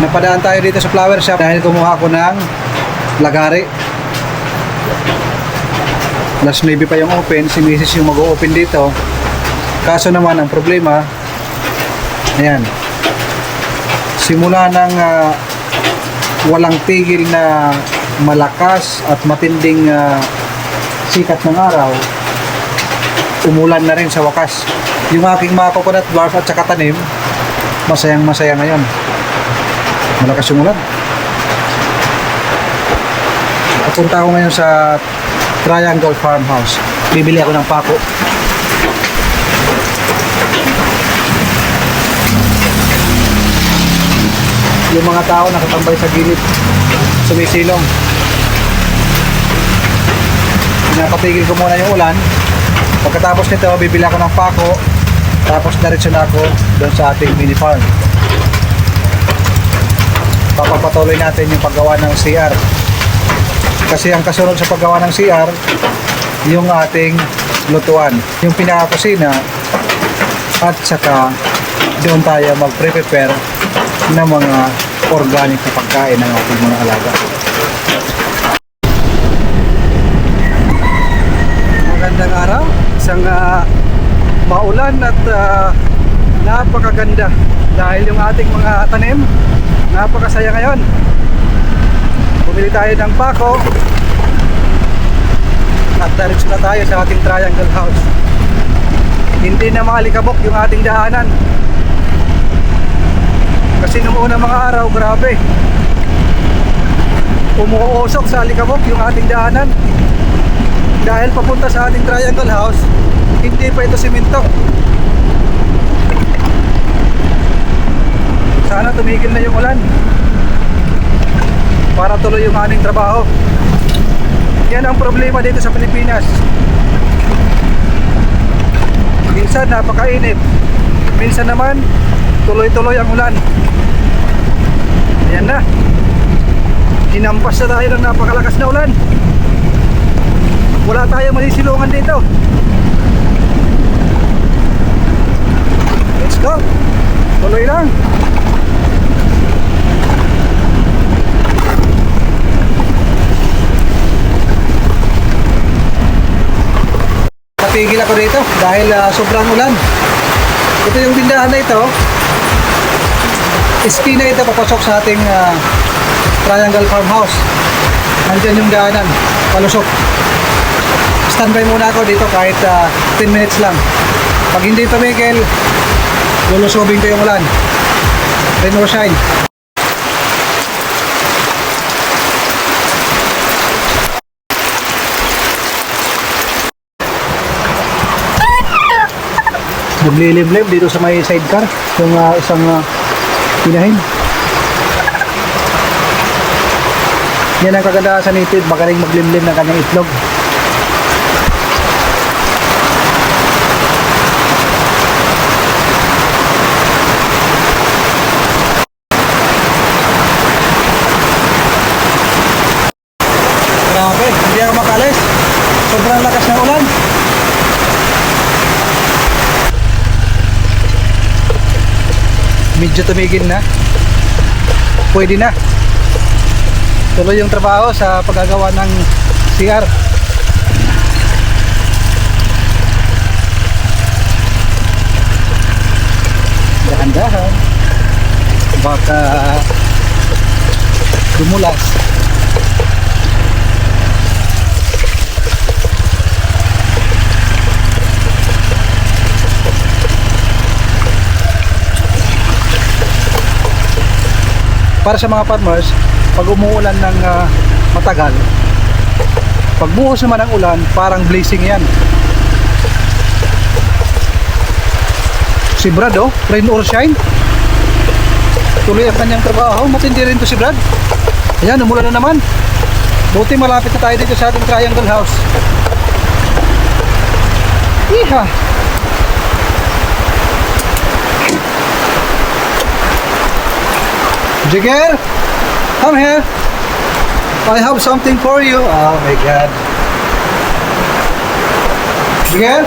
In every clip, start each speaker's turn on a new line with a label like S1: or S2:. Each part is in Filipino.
S1: Napadaan tayo dito sa flower shop dahil kumuha ko ng lagari. Last maybe pa yung open, si Mrs. yung mag-o-open dito. Kaso naman ang problema, ayan, simula ng walang tigil na malakas at matinding sikat ng araw, umulan na rin sa wakas. Yung aking mga coconut dwarf at saka tanim, masayang masaya ngayon. Malakas yung ulan. Papunta ako ngayon sa Triangle Farmhouse. Bibili ako ng pako. Yung mga tao nakatambay sa gilid, sumisilong. Pinapatigil ko muna yung ulan. Pagkatapos nito, bibili ako ng pako. Tapos diretso na ako doon sa ating mini farm. Papapatuloy natin yung paggawa ng CR. Kasi ang kasunod sa paggawa ng CR, yung ating lutuan, yung pinaka-kusina, at saka doon tayo mag-prepare ng mga organic na pagkain ng ating mga alaga. Magandang araw, isang maulan at napakaganda dahil yung ating mga tanim napakasaya ngayon. Bumili tayo ng pako at diretso na tayo sa ating triangle house. Hindi na maalikabok yung ating daanan kasi noong unang mga araw, grabe, umuusok sa alikabok yung ating daanan dahil papunta sa ating triangle house hindi pa ito simento. Sana tumigil na yung ulan para tuloy yung ating trabaho. Yan ang problema dito sa Pilipinas. Minsan napakainit, minsan naman tuloy-tuloy ang ulan. Ayan na, hinampas na tayo ng napakalakas na ulan. Wala tayong masisilungan dito. Let's go, tuloy lang. Napigil ako dito dahil sobrang ulan. Ito yung tindahan na ito, iskina ito papasok sa ating Triangle Farmhouse. Nandyan yung daanan, palusok. Standby muna ako dito kahit 10 minutes lang. Pag hindi tumigil, lulusubin ko yung ulan. Rain or shine. Naglilimlim dito sa may sidecar, yung isang pinahin. Yan ang kagandahan sa native, magaling maglimlim ng kanyang itlog. Grabe, hindi ako makalis. Sobrang lakas ng ulan. Medyo tumigil na. Pwede na. Tuloy yung trabaho sa paggagawa ng CR. Dahan-dahan. Baka dumulas. Para sa mga farmers, pag umuulan ng matagal, pag buhos naman ang ulan, parang blessing yan. Si Brad, oh, rain or shine, tuloy ang kanyang trabaho. Matindi rin to si Brad. Ayan, umulan na naman. Buti malapit na tayo dito sa ating triangle house. Iha! Jigger, come here. I have something for you. Oh my God. Jigger,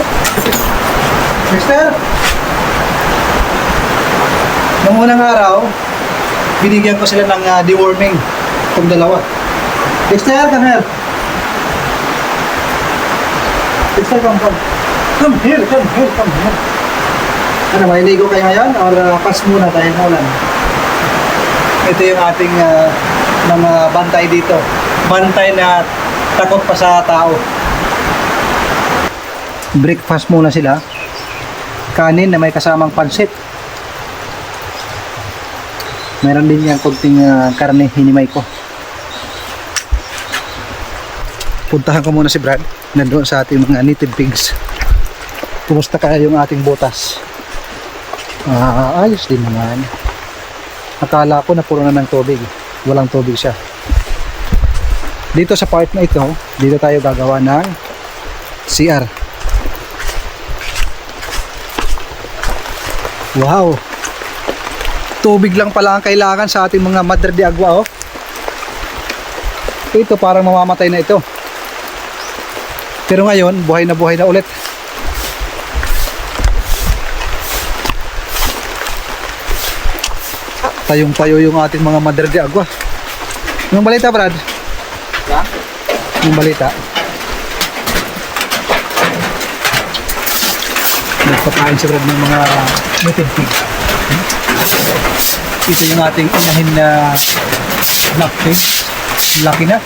S1: sister. Noong unang araw, binigyan ko sila ng deworming. Itong dalawa. Dexter, come here. Dexter, come. Come here. Ano, maliligo kayo ngayon? Or pass muna dahil maulan? Ito yung ating mga bantay dito. Bantay na takot pa sa tao. Breakfast muna sila. Kanin na may kasamang pansit. Meron din yung konting karne hinimay ko. Puntahan ko muna si Brad. Nandoon sa ating mga native pigs. Kumusta kaya yung ating butas? Ayos din naman. Akala ko na puro na ng tubig. Walang tubig siya. Dito sa part na ito, dito tayo gagawa ng CR. Wow! Tubig lang pala ang kailangan sa ating mga Madre de Agua, oh. Ito parang mamamatay na ito. Pero ngayon, buhay na ulit. Tayong-tayo yung ating mga Madre de Agua. Yung balita, Brad?
S2: Ha?
S1: Yung balita. Nagpapain si Brad ng mga native pig. Ito yung ating inahin na black fish. Laki na.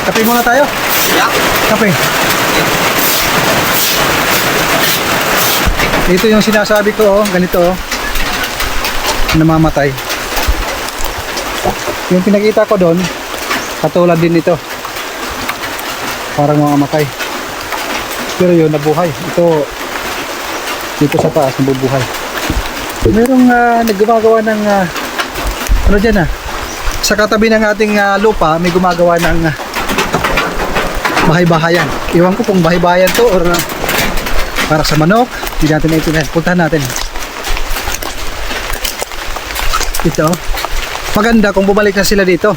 S1: Kape muna tayo.
S2: Yeah.
S1: Kape. Ito yung sinasabi ko, oh, ganito, oh. Namamatay. Yung pinakita ko doon, katulad din ito. Parang mamamatay. Pero yun, nabuhay. Ito, dito sa taas, nabubuhay. Merong naggumagawa ng, ano dyan sa katabi ng ating lupa, may gumagawa ng bahay-bahayan. Iwan ko kung bahay-bahayan to or para sa manok. Hindi natin naintindihan. Puntahan natin. Ito. Maganda kung bumalik na sila dito.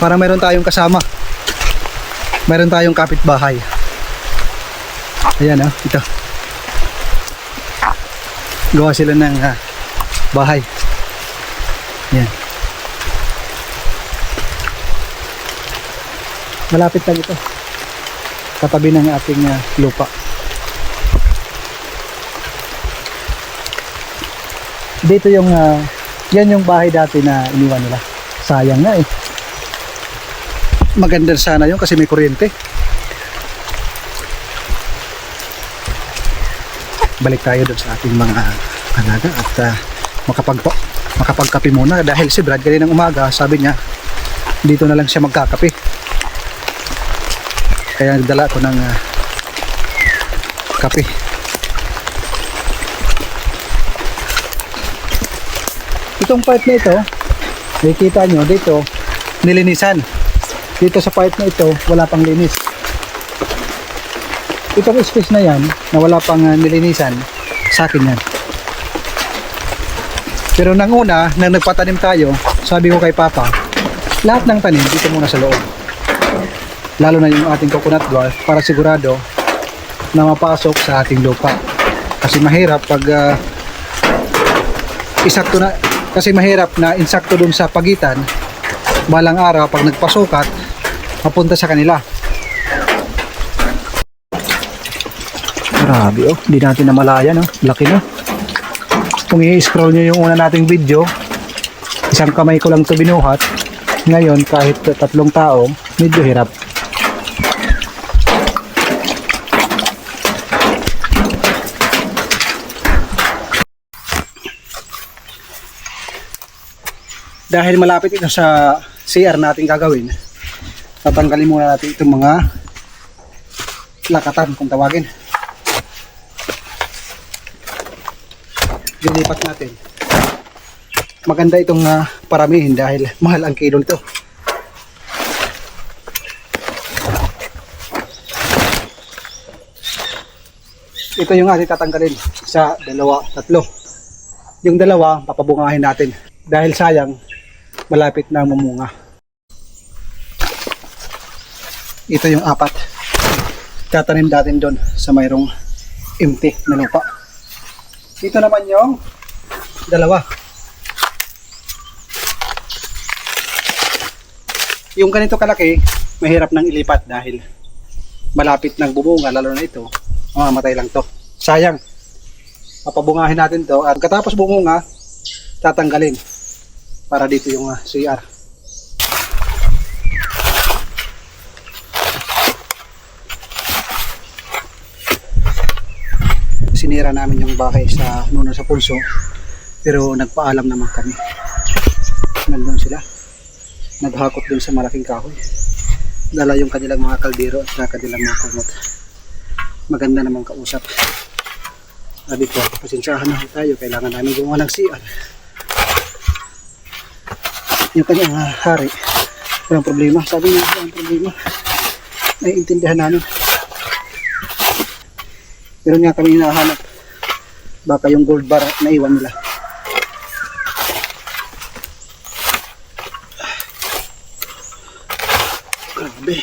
S1: Para meron tayong kasama. Meron tayong kapitbahay. Ayan, ito. Gawa sila ng bahay. Ayan. Malapit lang ito. Katabi ng ating lupa. Dito yung yan yung bahay dati na iniwan nila. Sayang nga eh. Maganda sana yun kasi may kuryente. Balik tayo doon sa ating mga alaga at makapagkape muna dahil si Brad kaninang umaga sabi niya dito na lang siya magkakape. Kaya nagdala ko ng kape. Itong part na ito, nakikita nyo dito, nilinisan. Dito sa part na ito, wala pang linis. Itong space na yan, na wala pang nilinisan, sa akin yan. Pero nang una, nang nagpatanim tayo, sabi ko kay Papa, lahat ng tanim dito muna sa loob. Lalo na yung ating coconut dwarf para sigurado na mapasok sa ating lupa. Kasi mahirap pag isakto na, kasi mahirap na insakto dun sa pagitan. Balang araw pag nagpasukat, mapunta sa kanila. Grabe oh, hindi natin namalayan oh, laki na. Kung i-scroll nyo yung una nating video, isang kamay ko lang ito binuhat. Ngayon kahit 3 tao, medyo hirap. Dahil malapit ito sa CR natin gagawin, tatanggalin muna natin itong mga lakatan kung tawagin. Lilipat natin. Maganda itong paramihin dahil mahal ang kilo nito. Ito yung ating tatanggalin. 1, 2, 3. Yung dalawa papabungahin natin dahil sayang malapit na mamunga. Ito yung 4. Tatanim natin doon sa mayroong empty na lupa. Ito naman yung dalawa. Yung ganito kalaki, mahirap nang ilipat dahil malapit ng bumunga, lalo na ito, mamamatay lang to. Sayang. Papabungahin natin to at katapos bumunga, tatanggalin para dito yung CR. Sinira namin yung bahay sa nuno sa pulso, pero nagpaalam naman kami. Nandun sila, naghakot dun sa malaking kahoy, dala yung kanilang mga kaldero at kanilang mga kumot. Maganda naman kausap. Sabi ko, pasensyahan na tayo, kailangan namin gumawa ng CR. Yung kanyang hari, walang problema. Sabi niya, walang problema, naiintindihan namin. Meron nga kami hinahanap, baka yung gold bar na iwan nila. Grabe,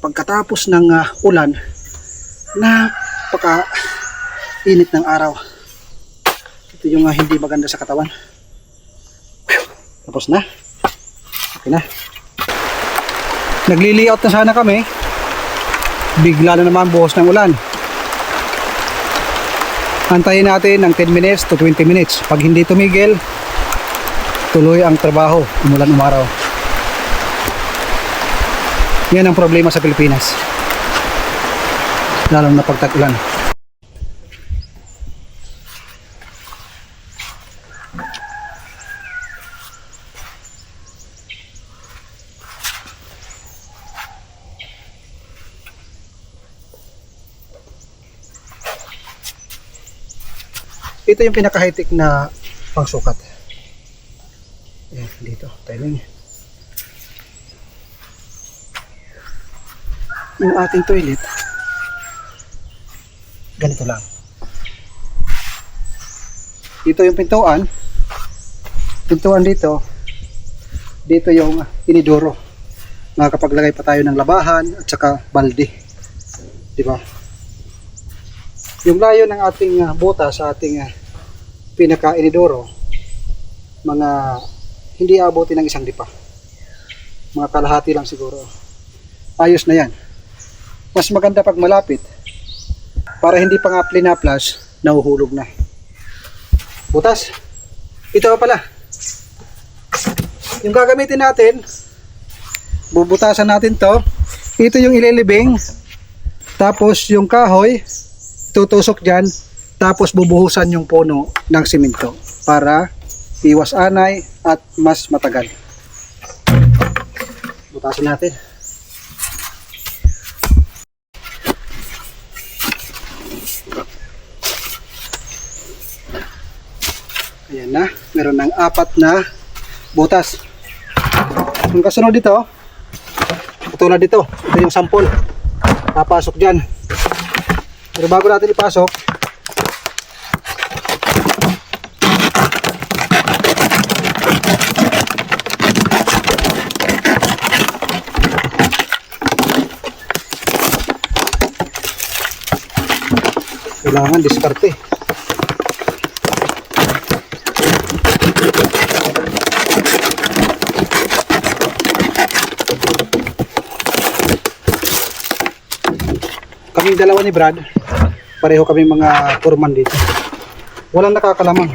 S1: pagkatapos ng ulan, napaka init ng araw. Ito yung hindi maganda sa katawan. Tapos na, okay na. Nagli-layout na sana kami, bigla na naman buhos ng ulan. Antayin natin ng 10 minutes to 20 minutes. Pag hindi tumigil, tuloy ang trabaho, umulan umaraw. Yan ang problema sa Pilipinas, lalo na pag tag-ulan. Ito yung pinaka-high-tech na pangsukat. Ayan, dito, timing. Yung ating toilet, ganito lang. Dito yung pintuan. Pintuan dito. Dito yung inidoro. Makakapaglagay pa tayo ng labahan at saka balde. Diba? Yung layo ng ating buta sa ating pinaka-inidoro, mga hindi abutin ng isang dipa, mga kalahati lang siguro. Ayos na yan. Mas maganda pag malapit, para hindi pa nga plinaplas, nahuhulog na. Butas, ito pala yung gagamitin natin. Bubutasan natin to. Ito yung ililibing, tapos yung kahoy tutusok dyan, tapos bubuhusan yung puno ng simento para iwas anay at mas matagal. Butasin natin. Ayan na, meron ng 4 na butas. Yung kasunod dito, tulad dito, ito yung sample, napasok dyan. Pero bago natin ipasok, kailangan diskarte. Kaming dalawa ni Brad, pareho kami mga foreman dito. Walang nakakalamang.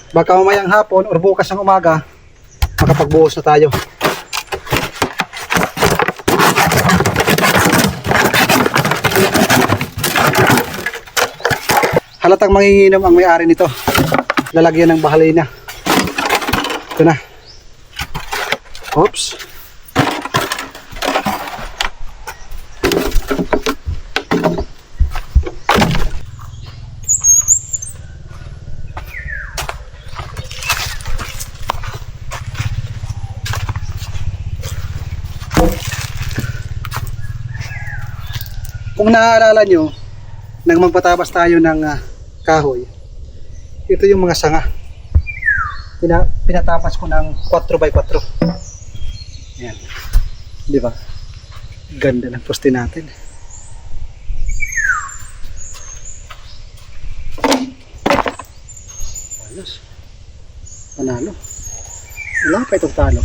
S1: Baka mamayang hapon or bukas ng umaga, makapagbuhos na tayo. Halatang manginginom ang may-ari nito. Lalagyan ng bahalina. Ito na. Oops. Kung naaalala nyo, nang magpatabas tayo ng kahoy, ito yung mga sanga. Pinatapas ko ng 4x4. Yan. Di ba? Ganda ng poste natin. Ayos. Panalo. Wala pa itong talo.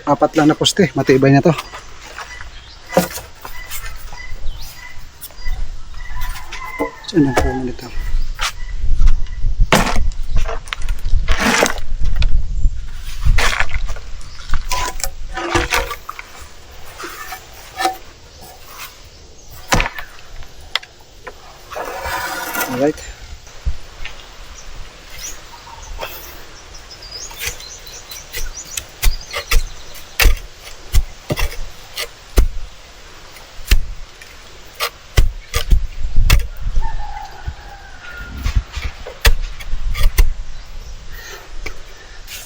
S1: Apat lang na poste, matibay na to. Saan ang puno nito? Alright.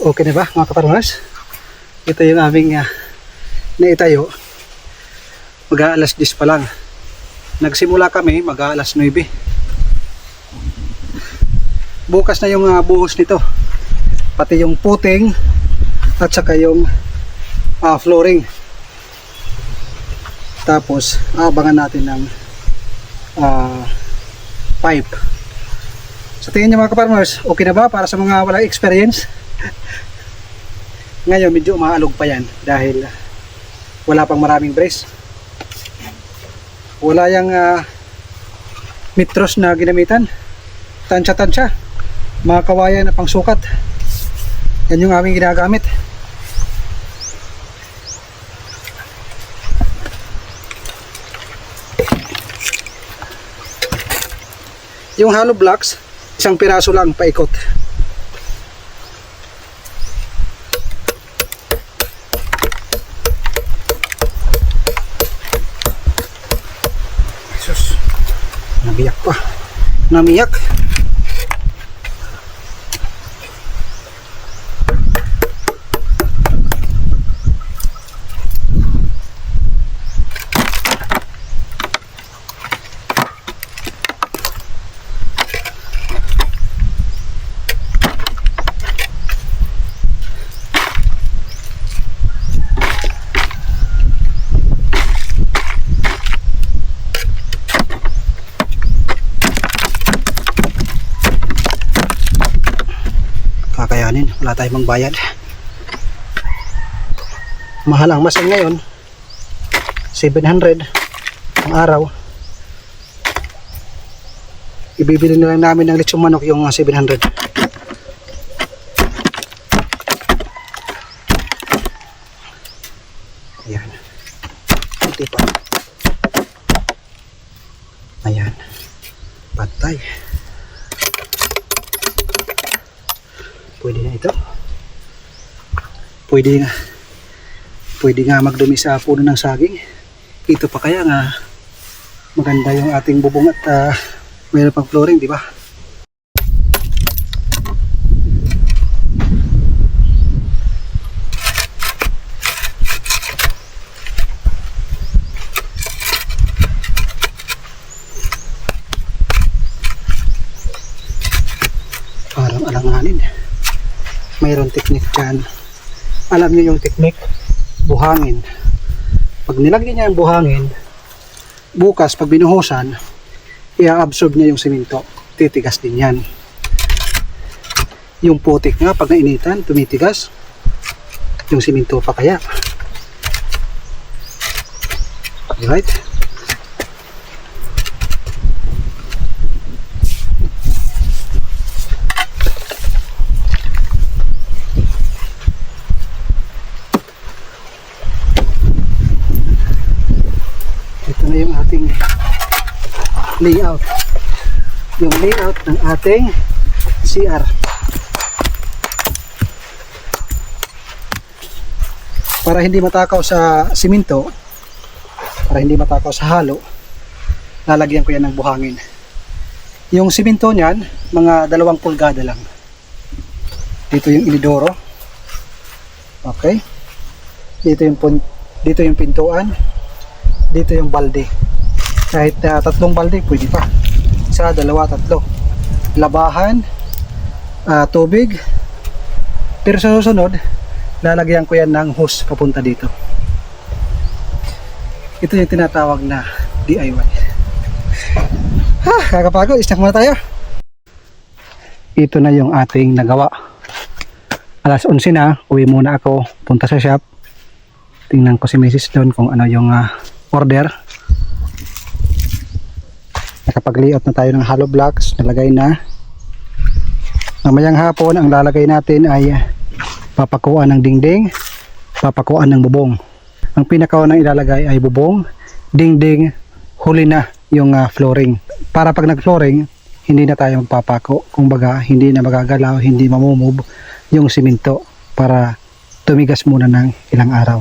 S1: Okay na ba mga kaparmas? Ito yung aming naitayo. Mag-aalas 10 pa lang. Nagsimula kami mag-aalas 9. Bukas na yung buhos nito. Pati yung puting at saka yung flooring. Tapos abangan natin ng pipe. Sa tingin niyo mga kaparmers, okay na ba para sa mga walang experience? Ngayon medyo umaalog pa yan dahil wala pang maraming brace. Wala yung metros na ginamitan. Tansya-tansya. Mga kawayan na pang sukat. Yan yung aming ginagamit. Yung hollow blocks, isang piraso lang paikot. Sus, nabiyak pa. Namiyak. Kakayanin, wala tayong magbayad. Mahal ang masin ngayon, 700 ang araw. Ibibili na lang namin ng lechong manok yung 700. Ayan, ito pa. Ayan, patay. Pwede na ito. Pwede nga magdumi sa puno ng saging. Ito pa kaya nga maganda yung ating bubong at mayroon pang flooring, di ba? Parang alanganin. Mayroon technique dyan. Alam niyo yung technique, buhangin. Pag nilagyan niya yung buhangin, bukas pag binuhusan, i-absorb niya yung simento. Titigas din yan. Yung putik nga pag nainitan, tumitigas. Yung simento pa kaya. Alright? Yung ating layout, yung layout ng ating CR. Para hindi matakaw sa simento, para hindi matakaw sa halo, lalagyan ko yan ng buhangin. Yung simento niyan, mga 2 pulgada lang. Dito yung inidoro. Okay, dito yung pintuan. dito yung balde. Kahit 3 balde, pwede pa. 1, 2, 3. Labahan, tubig. Pero sa susunod, lalagyan ko yan ng hose papunta dito. Ito yung tinatawag na DIY. Kakapagod, snack muna tayo. Ito na yung ating nagawa. Alas 11 na, uwi muna ako, punta sa shop. Tingnan ko si Mrs. doon kung ano yung order. Nakapag-layout na tayo ng hollow blocks, nalagay na. Mamayang hapon, ang lalagay natin ay papakuan ng dingding, papakuan ng bubong. Ang pinakaunang ilalagay ay bubong, dingding, huli na yung flooring. Para pag nag-flooring, hindi na tayo magpapako. Kumbaga, hindi na magagalaw, hindi mamumove yung simento para tumigas muna ng ilang araw.